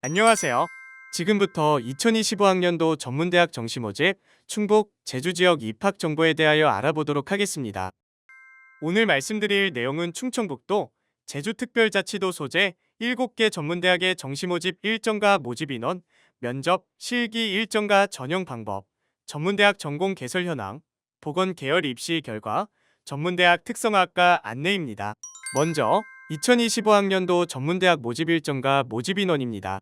안녕하세요. 지금부터 2025학년도 전문대학 정시 모집, 충북, 제주 지역 입학 정보에 대하여 알아보도록 하겠습니다. 오늘 말씀드릴 내용은 충청북도, 제주특별자치도 소재 7개 전문대학의 정시 모집 일정과 모집 인원, 면접, 실기 일정과 전형 방법, 전문대학 전공 개설 현황, 보건 계열 입시 결과, 전문대학 특성화학과 안내입니다. 먼저 2025학년도 전문대학 모집 일정과 모집 인원입니다.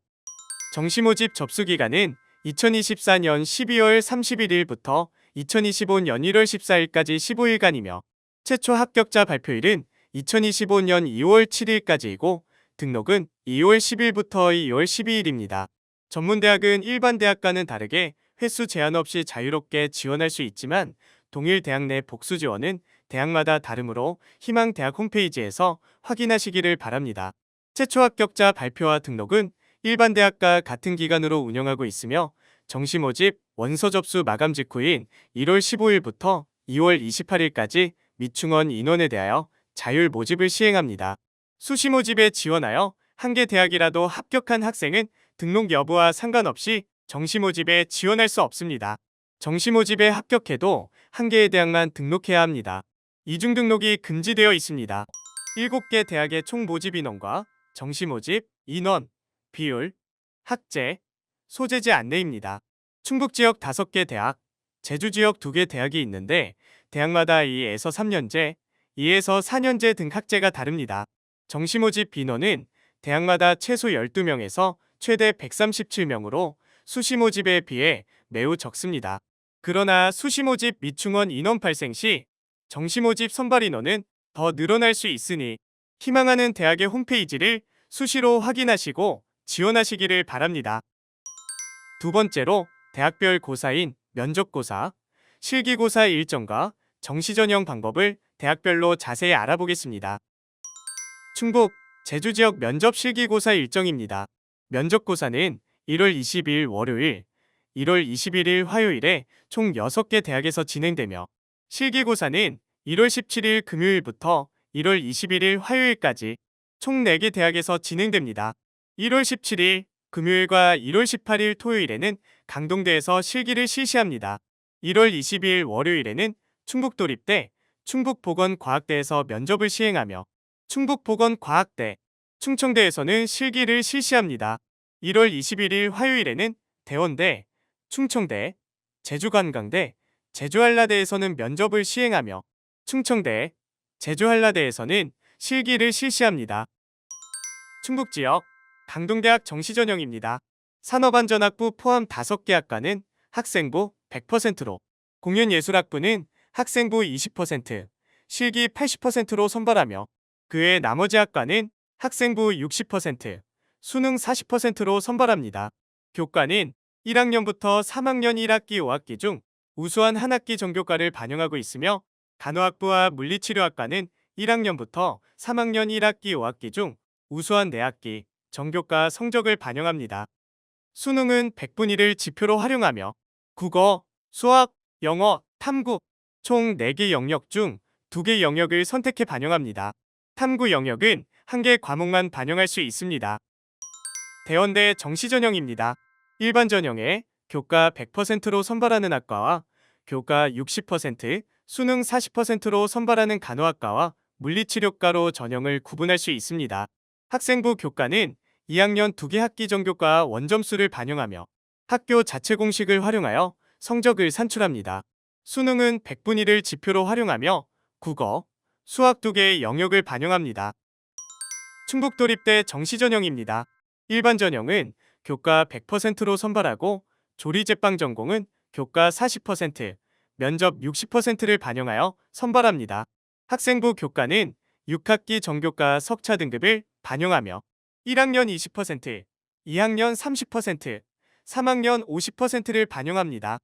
정시 모집 접수 기간은 2024년 12월 31일부터 2025년 1월 14일까지 15일간이며 최초 합격자 발표일은 2025년 2월 7일까지이고 등록은 2월 10일부터 2월 12일입니다. 전문대학은 일반 대학과는 다르게 횟수 제한 없이 자유롭게 지원할 수 있지만 동일 대학 내 복수 지원은 대학마다 다르므로 희망 대학 홈페이지에서 확인하시기를 바랍니다. 최초 합격자 발표와 등록은 일반 대학과 같은 기간으로 운영하고 있으며 정시 모집 원서 접수 마감 직후인 1월 15일부터 2월 28일까지 미충원 인원에 대하여 자율 모집을 시행합니다. 수시 모집에 지원하여 한 개 대학이라도 합격한 학생은 등록 여부와 상관없이 정시 모집에 지원할 수 없습니다. 정시 모집에 합격해도 한 개의 대학만 등록해야 합니다. 이중 등록이 금지되어 있습니다. 7개 대학의 총 모집 인원과 정시 모집 인원, 비율, 학제, 소재지 안내입니다. 충북 지역 5개 대학, 제주 지역 2개 대학이 있는데 대학마다 2에서 3년제, 2에서 4년제 등 학제가 다릅니다. 정시 모집 인원은 대학마다 최소 12명에서 최대 137명으로 수시 모집에 비해 매우 적습니다. 그러나 수시 모집 미충원 인원 발생 시 정시 모집 선발 인원은 더 늘어날 수 있으니 희망하는 대학의 홈페이지를 수시로 확인하시고 지원하시기를 바랍니다. 두 번째로 대학별 고사인 면접고사, 실기고사 일정과 정시 전형 방법을 대학별로 자세히 알아보겠습니다. 충북, 제주 지역 면접 실기고사 일정입니다. 면접고사는 1월 20일 월요일, 1월 21일 화요일에 총 6개 대학에서 진행되며 실기고사는 1월 17일 금요일부터 1월 21일 화요일까지 총 4개 대학에서 진행됩니다. 1월 17일 금요일과 1월 18일 토요일에는 강동대에서 실기를 실시합니다. 1월 20일 월요일에는 충북도립대, 충북보건과학대에서 면접을 시행하며 충북보건과학대, 충청대에서는 실기를 실시합니다. 1월 21일 화요일에는 대원대, 충청대, 제주관광대, 제주한라대에서는 면접을 시행하며 충청대, 제주한라대에서는 실기를 실시합니다. 충북지역 강동대학 정시전형입니다. 산업안전학부 포함 5개 학과는 학생부 100%로, 공연예술학부는 학생부 20%, 실기 80%로 선발하며 그 외 나머지 학과는 학생부 60%, 수능 40%로 선발합니다. 교과는 1학년부터 3학년 1학기 5학기 중 우수한 한 학기 전교과를 반영하고 있으며 간호학부와 물리치료학과는 1학년부터 3학년 1학기 5학기 중 우수한 4학기 전교과 성적을 반영합니다. 수능은 100분위를 지표로 활용하며 국어, 수학, 영어, 탐구 총 4개 영역 중 2개 영역을 선택해 반영합니다. 탐구 영역은 1개 과목만 반영할 수 있습니다. 대원대 정시전형입니다. 일반 전형에 교과 100%로 선발하는 학과와 교과 60%, 수능 40%로 선발하는 간호학과와 물리치료과로 전형을 구분할 수 있습니다. 학생부 교과는 2학년 2개 학기 전교과 원점수를 반영하며 학교 자체 공식을 활용하여 성적을 산출합니다. 수능은 100분위를 지표로 활용하며 국어, 수학 2개의 영역을 반영합니다. 충북도립대 정시전형입니다. 일반 전형은 교과 100%로 선발하고 조리제빵 전공은 교과 40%, 면접 60%를 반영하여 선발합니다. 학생부 교과는 6학기 전교과 석차 등급을 반영하며 1학년 20%, 2학년 30%, 3학년 50%를 반영합니다.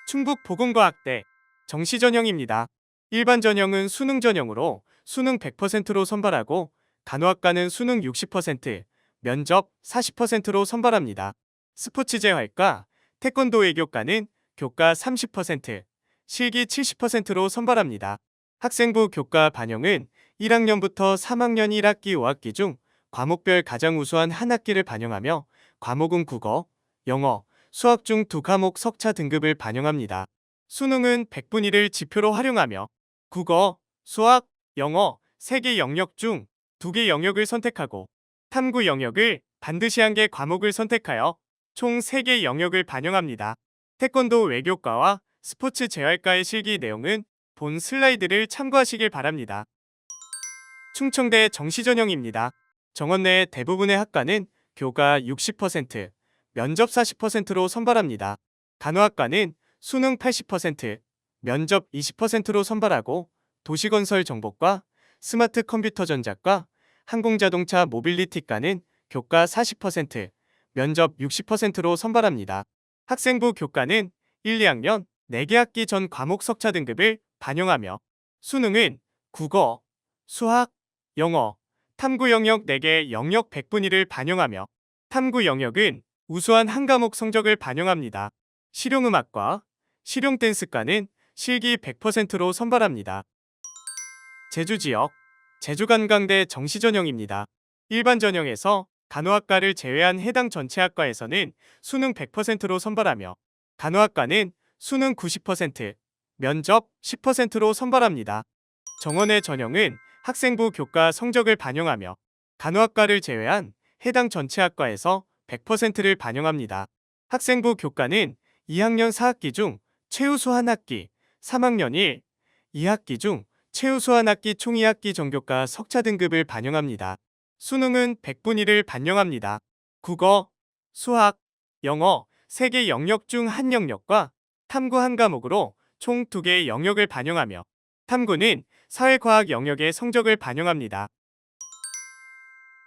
충북보건과학대 정시전형입니다. 일반 전형은 수능 전형으로 수능 100%로 선발하고 간호학과는 수능 60%, 면접 40%로 선발합니다. 스포츠재활과 태권도 외교과는 교과 30%, 실기 70%로 선발합니다. 학생부 교과 반영은 1학년부터 3학년 1학기 5학기 중 과목별 가장 우수한 한 학기를 반영하며 과목은 국어, 영어, 수학 중 두 과목 석차 등급을 반영합니다. 수능은 100분위 를 지표로 활용하며 국어, 수학, 영어 3개 영역 중 2개 영역을 선택하고 탐구 영역을 반드시 1개 과목을 선택하여 총 3개 영역을 반영합니다. 태권도 외교과와 스포츠 재활과의 실기 내용은 본 슬라이드를 참고하시길 바랍니다. 충청대 정시전형입니다. 정원 내 대부분의 학과는 교과 60%, 면접 40%로 선발합니다. 간호학과는 수능 80%, 면접 20%로 선발하고 도시건설 정보과, 스마트 컴퓨터 전자과, 항공자동차 모빌리티과는 교과 40%, 면접 60%로 선발합니다. 학생부 교과는 1, 2학년 4개 학기 전 과목 석차 등급을 반영하며 수능은 국어, 수학, 영어, 탐구 영역 4개 영역 100분위를 반영하며 탐구 영역은 우수한 한 과목 성적을 반영합니다. 실용음악과 실용댄스과는 실기 100%로 선발합니다. 제주지역 제주관광대 정시전형입니다. 일반 전형에서 간호학과를 제외한 해당 전체 학과에서는 수능 100%로 선발하며 간호학과는 수능 90%, 면접 10%로 선발합니다. 정원의 전형은 학생부 교과 성적을 반영하며 간호학과를 제외한 해당 전체 학과에서 100%를 반영합니다. 학생부 교과는 2학년 4학기 중 최우수 한 학기, 3학년 1, 2학기 중 최우수 한 학기 총 2학기 전교과 석차 등급을 반영합니다. 수능은 100분위를 반영합니다. 국어, 수학, 영어 3개 영역 중 한 영역과 탐구 한 과목으로 총 2개 영역을 반영하며 탐구는 사회과학 영역의 성적을 반영합니다.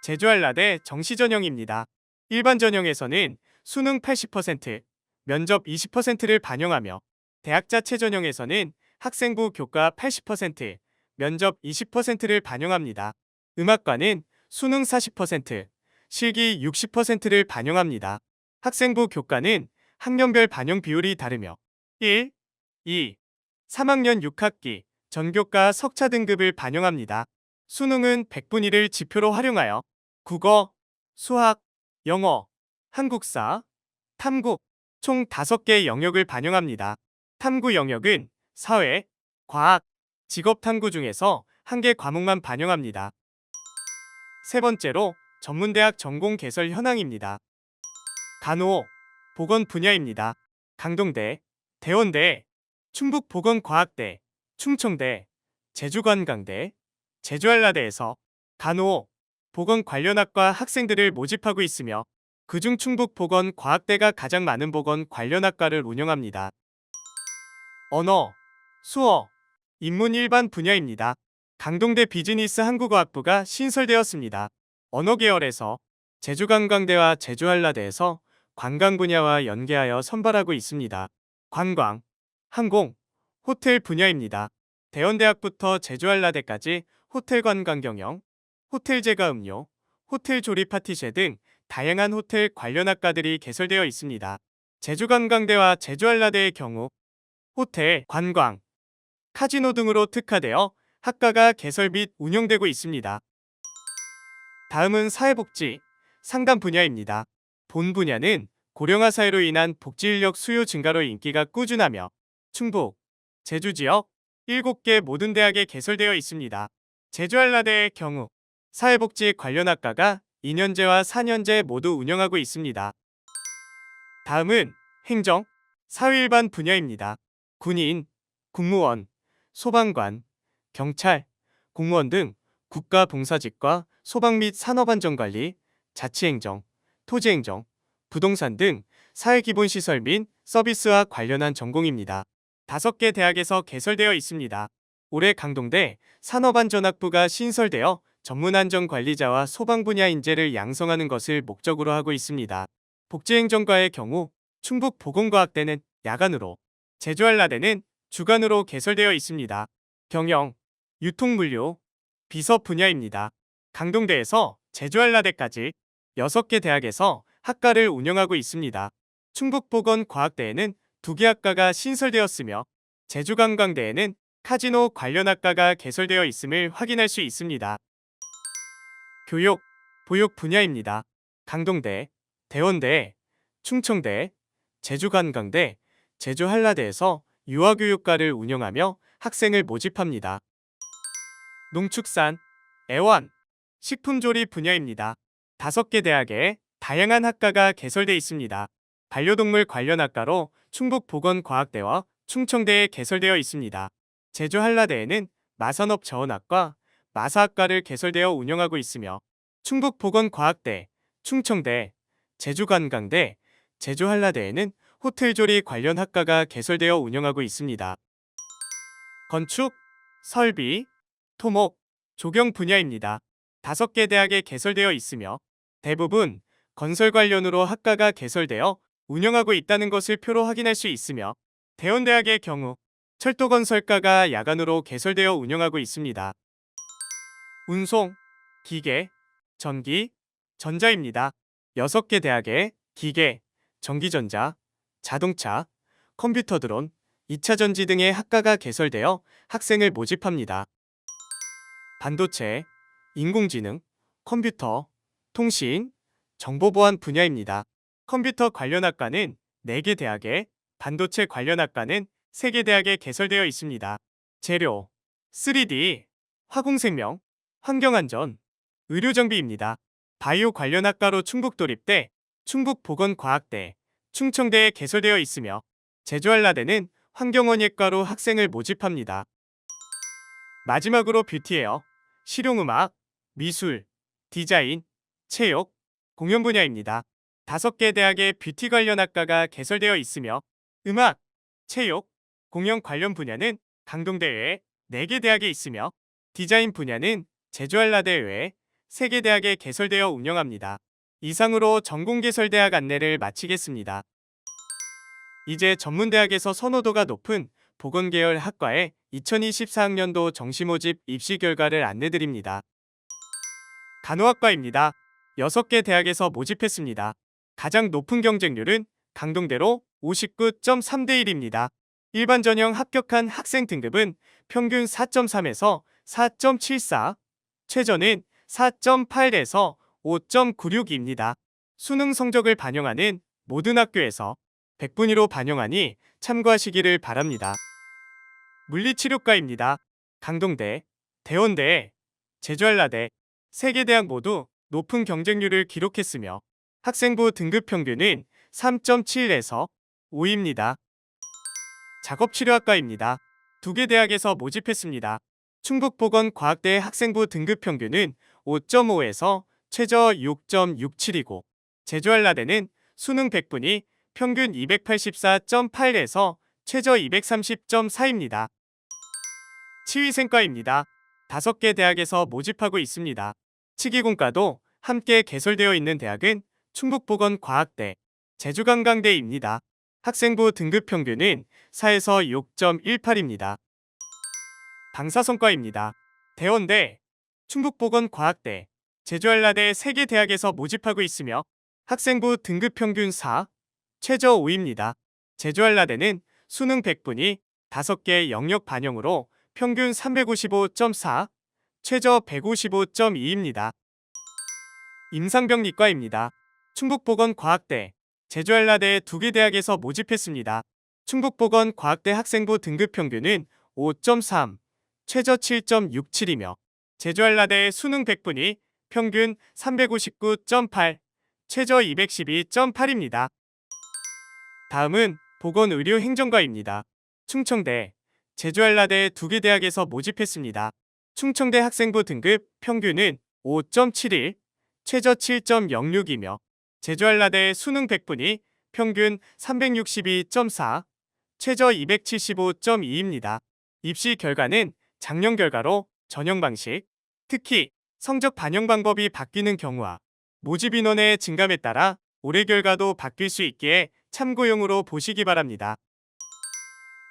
제주한라대 정시전형입니다. 일반 전형에서는 수능 80%, 면접 20%를 반영하며 대학 자체 전형에서는 학생부 교과 80%, 면접 20%를 반영합니다. 음악과는 수능 40%, 실기 60%를 반영합니다. 학생부 교과는 학년별 반영 비율이 다르며 1, 2, 3학년 6학기 전교과 석차 등급을 반영합니다. 수능은 100분위를 지표로 활용하여 국어, 수학, 영어, 한국사, 탐구 총 5개 영역을 반영합니다. 탐구 영역은 사회, 과학, 직업탐구 중에서 1개 과목만 반영합니다. 세 번째로 전문대학 전공 개설 현황입니다. 간호, 보건 분야입니다. 강동대, 대원대, 충북보건과학대, 충청대, 제주관광대, 제주한라대에서 간호, 보건 관련 학과 학생들을 모집하고 있으며 그중 충북보건과학대가 가장 많은 보건 관련 학과를 운영합니다. 언어, 수어, 인문 일반 분야입니다. 강동대 비즈니스 한국어학부가 신설되었습니다. 언어 계열에서 제주관광대와 제주한라대에서 관광 분야와 연계하여 선발하고 있습니다. 관광, 항공, 호텔 분야입니다. 대원대학부터 제주한라대까지 호텔 관광 경영, 호텔 제과 음료, 호텔 조리 파티셰 등 다양한 호텔 관련 학과들이 개설되어 있습니다. 제주관광대와 제주한라대의 경우 호텔, 관광, 카지노 등으로 특화되어 학과가 개설 및 운영되고 있습니다. 다음은 사회복지, 상담 분야입니다. 본 분야는 고령화 사회로 인한 복지인력 수요 증가로 인기가 꾸준하며 충북, 제주 지역 7개 모든 대학에 개설되어 있습니다. 제주한라대의 경우 사회복지 관련 학과가 2년제와 4년제 모두 운영하고 있습니다. 다음은 행정, 사회일반 분야입니다. 군인, 국무원, 소방관, 경찰, 공무원 등 국가봉사직과 소방 및 산업안전관리, 자치행정, 토지행정, 부동산 등 사회기본시설 및 서비스와 관련한 전공입니다. 5개 대학에서 개설되어 있습니다. 올해 강동대 산업안전학부가 신설되어 전문안전관리자와 소방 분야 인재를 양성하는 것을 목적으로 하고 있습니다. 복지행정과의 경우 충북보건과학대는 야간으로, 제주한라대는 주간으로 개설되어 있습니다. 경영, 유통물류, 비서 분야입니다. 강동대에서 제주한라대까지 6개 대학에서 학과를 운영하고 있습니다. 충북보건과학대에는 2개 학과가 신설되었으며 제주관광대에는 카지노 관련 학과가 개설되어 있음을 확인할 수 있습니다. 교육, 보육 분야입니다. 강동대, 대원대, 충청대, 제주관광대, 제주한라대에서 유아교육과를 운영하며 학생을 모집합니다. 농축산, 애완, 식품조리 분야입니다. 5개 대학에 다양한 학과가 개설돼 있습니다. 반려동물 관련 학과로 충북보건과학대와 충청대에 개설되어 있습니다. 제주한라대에는 마산업자원학과, 마사학과를 개설되어 운영하고 있으며 충북보건과학대, 충청대, 제주관광대, 제주한라대에는 호텔조리 관련 학과가 개설되어 운영하고 있습니다. 건축, 설비, 토목, 조경 분야입니다. 5개 대학에 개설되어 있으며 대부분 건설 관련으로 학과가 개설되어 운영하고 있다는 것을 표로 확인할 수 있으며 대원대학의 경우 철도건설과가 야간으로 개설되어 운영하고 있습니다. 운송, 기계, 전기, 전자입니다. 6개 대학에 기계, 전기전자, 자동차, 컴퓨터 드론, 2차 전지 등의 학과가 개설되어 학생을 모집합니다. 반도체, 인공지능, 컴퓨터, 통신, 정보보안 분야입니다. 컴퓨터 관련 학과는 4개 대학에, 반도체 관련 학과는 3개 대학에 개설되어 있습니다. 재료, 3D, 화공생명, 환경안전, 의료정비입니다. 바이오 관련 학과로 충북도립대, 충북보건과학대, 충청대에 개설되어 있으며 제주한라대는 환경원예과로 학생을 모집합니다. 마지막으로 뷰티웨어, 실용음악, 미술, 디자인, 체육, 공연 분야입니다. 5개 대학에 뷰티 관련 학과가 개설되어 있으며 음악, 체육, 공연 관련 분야는 강동대 외에 4개 대학에 있으며 디자인 분야는 제주한라대 외에 3개 대학에 개설되어 운영합니다. 이상으로 전공개설대학 안내를 마치겠습니다. 이제 전문대학에서 선호도가 높은 보건계열 학과의 2024학년도 정시모집 입시 결과를 안내드립니다. 간호학과입니다. 6개 대학에서 모집했습니다. 가장 높은 경쟁률은 강동대로 59.3대 1입니다. 일반 전형 합격한 학생 등급은 평균 4.3에서 4.74, 최저는 4.8에서 5.96입니다. 수능 성적을 반영하는 모든 학교에서 100분위로 반영하니 참고하시기를 바랍니다. 물리치료과입니다. 강동대, 대원대, 제주한라대, 3개 대학 모두 높은 경쟁률을 기록했으며 학생부 등급 평균은 3.7에서 5입니다. 작업치료학과입니다. 2개 대학에서 모집했습니다. 충북보건과학대 학생부 등급 평균은 5.5에서 최저 6.67이고 제주한라대는 수능 100분위 평균 284.8에서 최저 230.4입니다. 치위생과입니다. 5개 대학에서 모집하고 있습니다. 치기공과도 함께 개설되어 있는 대학은 충북보건과학대, 제주관광대입니다. 학생부 등급 평균은 4에서 6.18입니다. 방사선과입니다. 대원대, 충북보건과학대, 제주한라대 3개 대학에서 모집하고 있으며 학생부 등급 평균 4, 최저 5입니다. 제주한라대는 수능 100분위 5개 영역 반영으로 평균 355.4, 최저 155.2입니다. 임상병리과입니다. 충북보건과학대, 제주한라대 2개 대학에서 모집했습니다. 충북보건과학대 학생부 등급 평균은 5.3, 최저 7.67이며 제주한라대 수능 100분위 평균 359.8, 최저 212.8입니다. 다음은 보건의료행정과입니다. 충청대, 제주한라대 2개 대학에서 모집했습니다. 충청대 학생부 등급 평균은 5.71, 최저 7.06이며 제주한라대 수능 100분위 평균 362.4, 최저 275.2입니다. 입시 결과는 작년 결과로 전형 방식, 특히 성적 반영 방법이 바뀌는 경우와 모집 인원의 증감에 따라 올해 결과도 바뀔 수 있기에 참고용으로 보시기 바랍니다.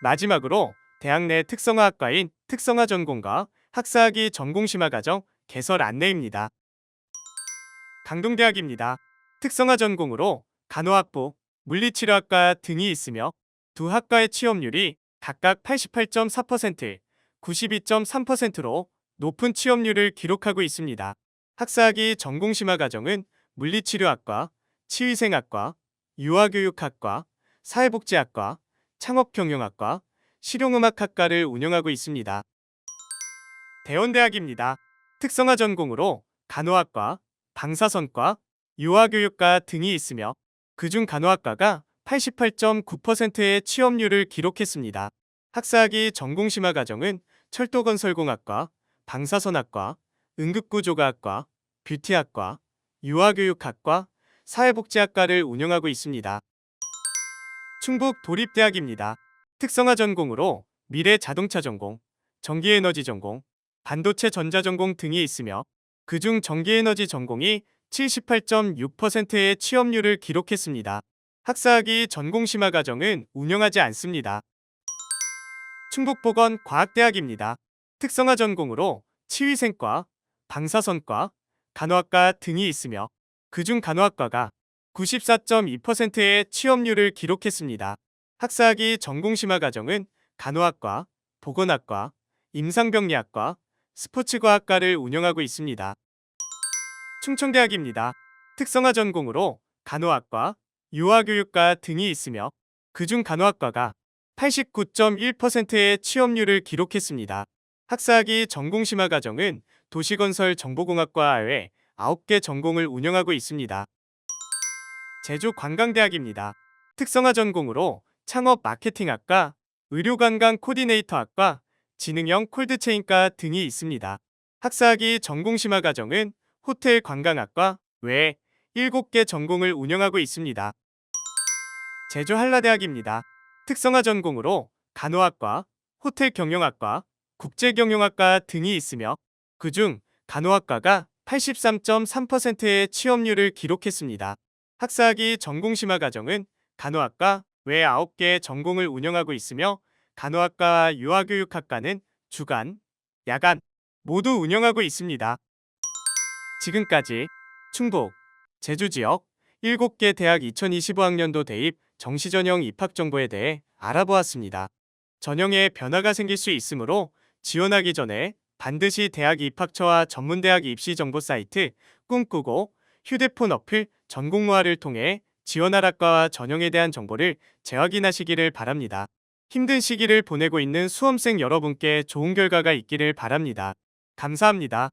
마지막으로 대학 내 특성화학과인 특성화 전공과 학사학위 전공심화 과정 개설 안내입니다. 강동대학입니다. 특성화 전공으로 간호학부, 물리치료학과 등이 있으며 두 학과의 취업률이 각각 88.4%, 92.3%로 높은 취업률을 기록하고 있습니다. 학사학위 전공심화 과정은 물리치료학과, 치의생학과, 유아교육학과, 사회복지학과, 창업경영학과, 실용음악학과를 운영하고 있습니다. 대원대학입니다. 특성화 전공으로 간호학과, 방사선과, 유아교육과 등이 있으며 그중 간호학과가 88.9%의 취업률을 기록했습니다. 학사학위 전공심화 과정은 철도건설공학과, 방사선학과, 응급구조과학과, 뷰티학과, 유아교육학과, 사회복지학과를 운영하고 있습니다. 충북 도립대학입니다. 특성화 전공으로 미래 자동차 전공, 전기에너지 전공, 반도체 전자 전공 등이 있으며 그중 전기에너지 전공이 78.6%의 취업률을 기록했습니다. 학사학위 전공심화 과정은 운영하지 않습니다. 충북보건과학대학입니다. 특성화 전공으로 치위생과, 방사선과, 간호학과 등이 있으며 그중 간호학과가 94.2%의 취업률을 기록했습니다. 학사학위 전공심화 과정은 간호학과, 보건학과, 임상병리학과, 스포츠과학과를 운영하고 있습니다. 충청대학입니다. 특성화 전공으로 간호학과, 유아교육과 등이 있으며 그중 간호학과가 89.1%의 취업률을 기록했습니다. 학사학위 전공심화 과정은 도시건설 정보공학과 외 9개 전공을 운영하고 있습니다. 제주관광대학입니다. 특성화 전공으로 창업 마케팅학과, 의료관광 코디네이터학과, 지능형 콜드체인과 등이 있습니다. 학사학위 전공심화 과정은 호텔 관광학과 외 7개 전공을 운영하고 있습니다. 제주 한라대학입니다. 특성화 전공으로 간호학과, 호텔 경영학과, 국제경영학과 등이 있으며 그중 간호학과가 83.3%의 취업률을 기록했습니다. 학사학위 전공심화 과정은 간호학과 외 9개 전공을 운영하고 있으며 간호학과와 유아교육학과는 주간, 야간 모두 운영하고 있습니다. 지금까지 충북, 제주 지역 7개 대학 2025학년도 대입 정시전형 입학정보에 대해 알아보았습니다. 전형에 변화가 생길 수 있으므로 지원하기 전에 반드시 대학 입학처와 전문대학 입시 정보 사이트 꿈꾸고 휴대폰 어플 전공모아를 통해 지원할 학과와 전형에 대한 정보를 재확인하시기를 바랍니다. 힘든 시기를 보내고 있는 수험생 여러분께 좋은 결과가 있기를 바랍니다. 감사합니다.